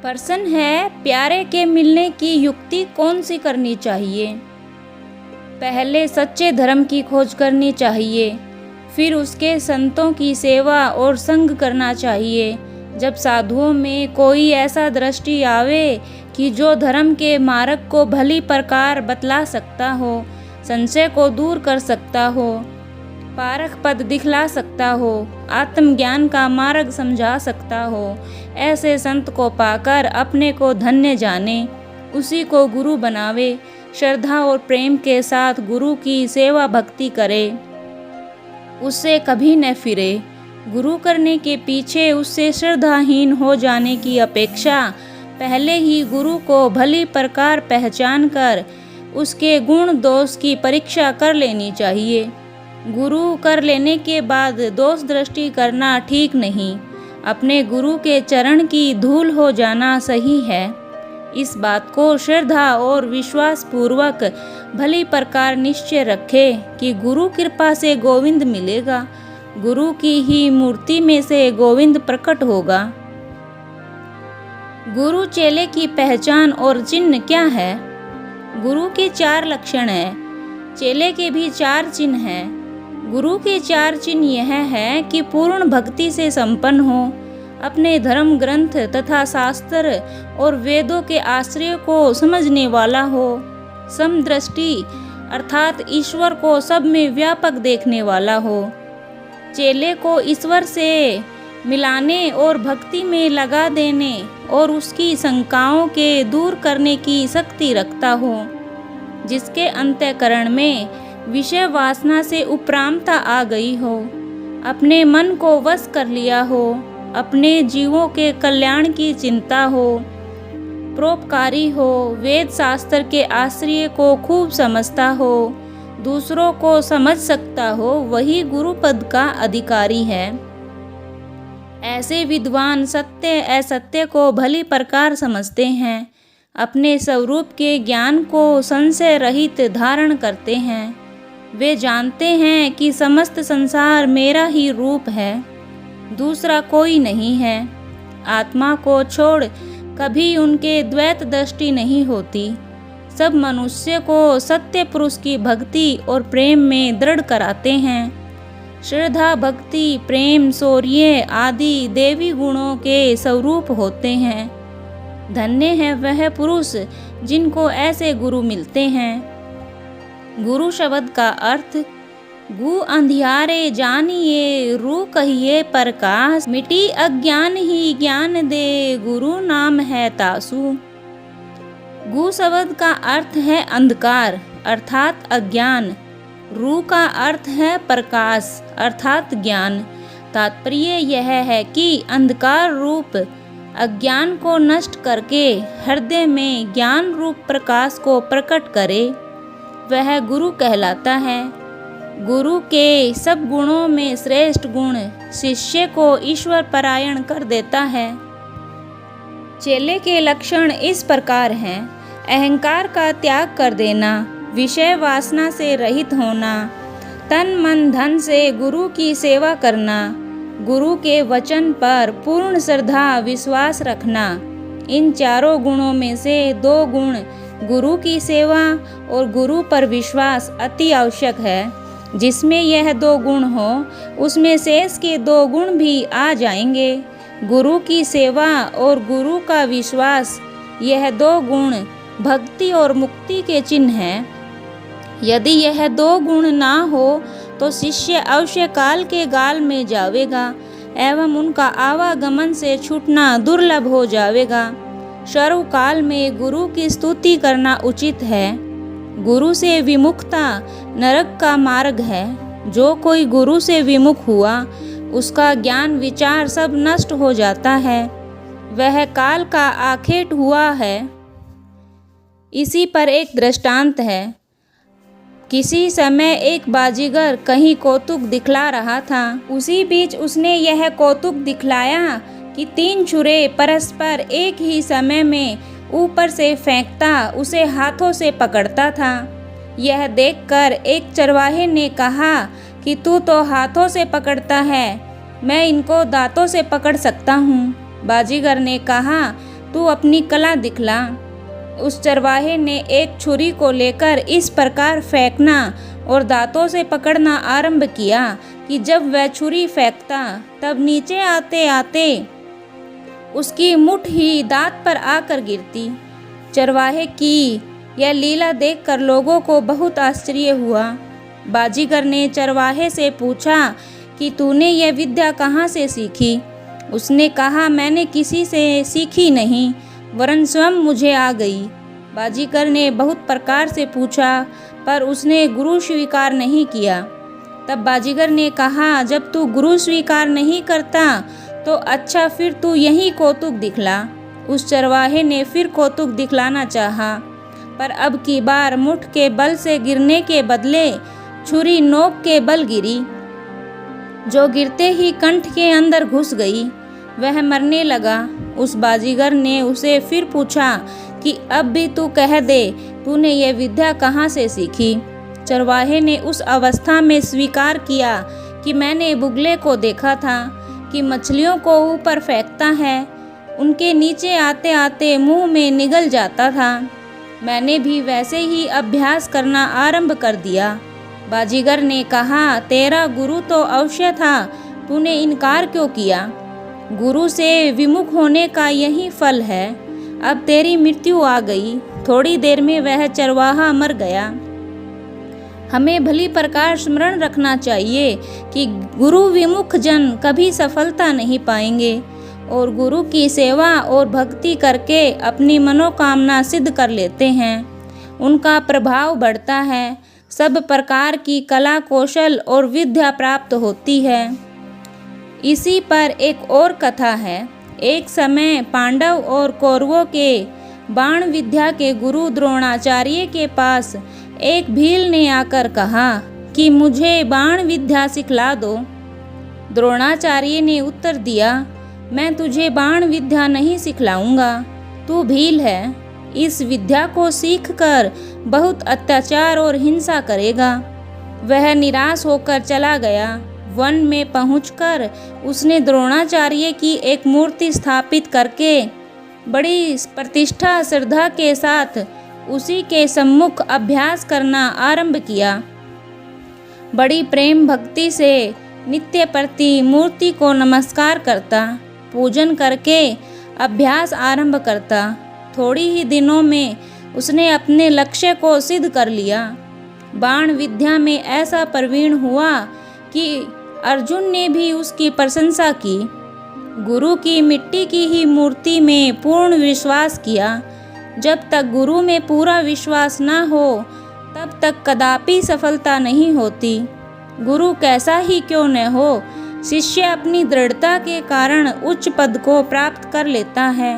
प्रश्न है, प्यारे के मिलने की युक्ति कौन सी करनी चाहिए। पहले सच्चे धर्म की खोज करनी चाहिए, फिर उसके संतों की सेवा और संग करना चाहिए। जब साधुओं में कोई ऐसा दृष्टि आवे कि जो धर्म के मार्ग को भली प्रकार बतला सकता हो, संशय को दूर कर सकता हो, पारख पद दिखला सकता हो, आत्मज्ञान का मार्ग समझा सकता हो, ऐसे संत को पाकर अपने को धन्य जाने, उसी को गुरु बनावे, श्रद्धा और प्रेम के साथ गुरु की सेवा भक्ति करे, उससे कभी न फिरे। गुरु करने के पीछे उससे श्रद्धाहीन हो जाने की अपेक्षा पहले ही गुरु को भली प्रकार पहचान कर उसके गुण दोष की परीक्षा कर लेनी चाहिए। गुरु कर लेने के बाद दोष दृष्टि करना ठीक नहीं, अपने गुरु के चरण की धूल हो जाना सही है। इस बात को श्रद्धा और विश्वास पूर्वक भली प्रकार निश्चय रखे कि गुरु कृपा से गोविंद मिलेगा, गुरु की ही मूर्ति में से गोविंद प्रकट होगा। गुरु चेले की पहचान और चिन्ह क्या है। गुरु के 4 लक्षण हैं, चेले के भी 4 चिन्ह हैं। गुरु के 4 चिन्ह यह है कि पूर्ण भक्ति से संपन्न हो, अपने धर्म ग्रंथ तथा शास्त्र और वेदों के आश्रय को समझने वाला हो, समदृष्टि अर्थात ईश्वर को सब में व्यापक देखने वाला हो, चेले को ईश्वर से मिलाने और भक्ति में लगा देने और उसकी शंकाओं के दूर करने की शक्ति रखता हो, जिसके अंतःकरण में विषय वासना से उपरामता आ गई हो, अपने मन को वश कर लिया हो, अपने जीवों के कल्याण की चिंता हो, परोपकारी हो, वेद शास्त्र के आश्रय को खूब समझता हो, दूसरों को समझ सकता हो, वही गुरु पद का अधिकारी है। ऐसे विद्वान सत्य असत्य को भली प्रकार समझते हैं, अपने स्वरूप के ज्ञान को संशय रहित धारण करते हैं। वे जानते हैं कि समस्त संसार मेरा ही रूप है, दूसरा कोई नहीं है। आत्मा को छोड़ कभी उनके द्वैत दृष्टि नहीं होती। सब मनुष्य को सत्य पुरुष की भक्ति और प्रेम में दृढ़ कराते हैं। श्रद्धा, भक्ति, प्रेम, शौर्य आदि देवी गुणों के स्वरूप होते हैं। धन्य है वह पुरुष जिनको ऐसे गुरु मिलते हैं। गुरु शब्द का अर्थ गु अंधियारे जानिए, रू कहिए प्रकाश, मिटी अज्ञान ही ज्ञान दे, गुरु नाम है तासु। गु शब्द का अर्थ है अंधकार अर्थात अज्ञान, रू का अर्थ है प्रकाश अर्थात ज्ञान। तात्पर्य यह है कि अंधकार रूप अज्ञान को नष्ट करके हृदय में ज्ञान रूप प्रकाश को प्रकट करे, वह गुरु कहलाता है। गुरु के सब गुणों में श्रेष्ठ गुण शिष्य को ईश्वर परायण कर देता है। चेले के लक्षण इस प्रकार हैं, अहंकार का त्याग कर देना, विषय वासना से रहित होना, तन मन धन से गुरु की सेवा करना, गुरु के वचन पर पूर्ण श्रद्धा विश्वास रखना। इन चारों गुणों में से 2 गुण गुरु की सेवा और गुरु पर विश्वास अति आवश्यक है। जिसमें यह 2 गुण हो उसमें शेष के 2 गुण भी आ जाएंगे। गुरु की सेवा और गुरु का विश्वास, यह 2 गुण भक्ति और मुक्ति के चिन्ह हैं। यदि यह 2 गुण ना हो तो शिष्य अवश्य काल के गाल में जावेगा एवं उनका आवागमन से छूटना दुर्लभ हो जावेगा। सर्वकाल में गुरु की स्तुति करना उचित है। गुरु से विमुखता नरक का मार्ग है। जो कोई गुरु से विमुख हुआ उसका ज्ञान विचार सब नष्ट हो जाता है, वह काल का आखेट हुआ है। इसी पर एक दृष्टांत है। किसी समय एक बाजीगर कहीं कौतुक दिखला रहा था। उसी बीच उसने यह कौतुक दिखलाया कि 3 छुरे परस्पर एक ही समय में ऊपर से फेंकता उसे हाथों से पकड़ता था। यह देखकर एक चरवाहे ने कहा कि तू तो हाथों से पकड़ता है, मैं इनको दांतों से पकड़ सकता हूँ। बाजीगर ने कहा, तू अपनी कला दिखला। उस चरवाहे ने एक छुरी को लेकर इस प्रकार फेंकना और दांतों से पकड़ना आरंभ किया कि जब वह छुरी फेंकता तब नीचे आते आते उसकी मुठ ही दांत पर आकर गिरती। चरवाहे की यह लीला देखकर लोगों को बहुत आश्चर्य हुआ। बाजीगर ने चरवाहे से पूछा कि तूने यह विद्या कहाँ से सीखी? उसने कहा, मैंने किसी से सीखी नहीं, वरन स्वयं मुझे आ गई। बाजीगर ने बहुत प्रकार से पूछा पर उसने गुरु स्वीकार नहीं किया। तब बाजीगर ने कहा, जब तू गुरु स्वीकार नहीं करता तो अच्छा फिर तू यही कौतुक दिखला। उस चरवाहे ने फिर कौतुक दिखलाना चाहा, पर अब की बार मुठ के बल से गिरने के बदले छुरी नोक के बल गिरी, जो गिरते ही कंठ के अंदर घुस गई। वह मरने लगा। उस बाजीगर ने उसे फिर पूछा कि अब भी तू कह दे, तूने ये विद्या कहाँ से सीखी? चरवाहे ने उस अवस्था में स्वीकार किया कि मैंने बुगले को देखा था कि मछलियों को ऊपर फेंकता है, उनके नीचे आते आते मुंह में निगल जाता था। मैंने भी वैसे ही अभ्यास करना आरंभ कर दिया। बाजीगर ने कहा, तेरा गुरु तो अवश्य था, तूने इनकार क्यों किया? गुरु से विमुख होने का यही फल है। अब तेरी मृत्यु आ गई। थोड़ी देर में वह चरवाहा मर गया। हमें भली प्रकार स्मरण रखना चाहिए कि गुरु विमुख जन कभी सफलता नहीं पाएंगे और गुरु की सेवा और भक्ति करके अपनी मनोकामना सिद्ध कर लेते हैं। उनका प्रभाव बढ़ता है, सब प्रकार की कला कौशल और विद्या प्राप्त होती है। इसी पर एक और कथा है। एक समय पांडव और कौरवों के बाण विद्या के गुरु द्रोणाचार्य के पास एक भील ने आकर कहा कि मुझे बाण विद्या सिखला दो। द्रोणाचार्य ने उत्तर दिया, मैं तुझे बाण विद्या नहीं सिखलाऊंगा, तू भील है, इस विद्या को सीखकर बहुत अत्याचार और हिंसा करेगा। वह निराश होकर चला गया। वन में पहुंचकर उसने द्रोणाचार्य की एक मूर्ति स्थापित करके बड़ी प्रतिष्ठा श्रद्धा के साथ उसी के सम्मुख अभ्यास करना आरंभ किया। बड़ी प्रेम भक्ति से नित्य प्रति मूर्ति को नमस्कार करता, पूजन करके अभ्यास आरंभ करता। थोड़ी ही दिनों में उसने अपने लक्ष्य को सिद्ध कर लिया। बाण विद्या में ऐसा प्रवीण हुआ कि अर्जुन ने भी उसकी प्रशंसा की। गुरु की मिट्टी की ही मूर्ति में पूर्ण विश्वास किया। जब तक गुरु में पूरा विश्वास न हो तब तक कदापि सफलता नहीं होती। गुरु कैसा ही क्यों न हो, शिष्य अपनी दृढ़ता के कारण उच्च पद को प्राप्त कर लेता है।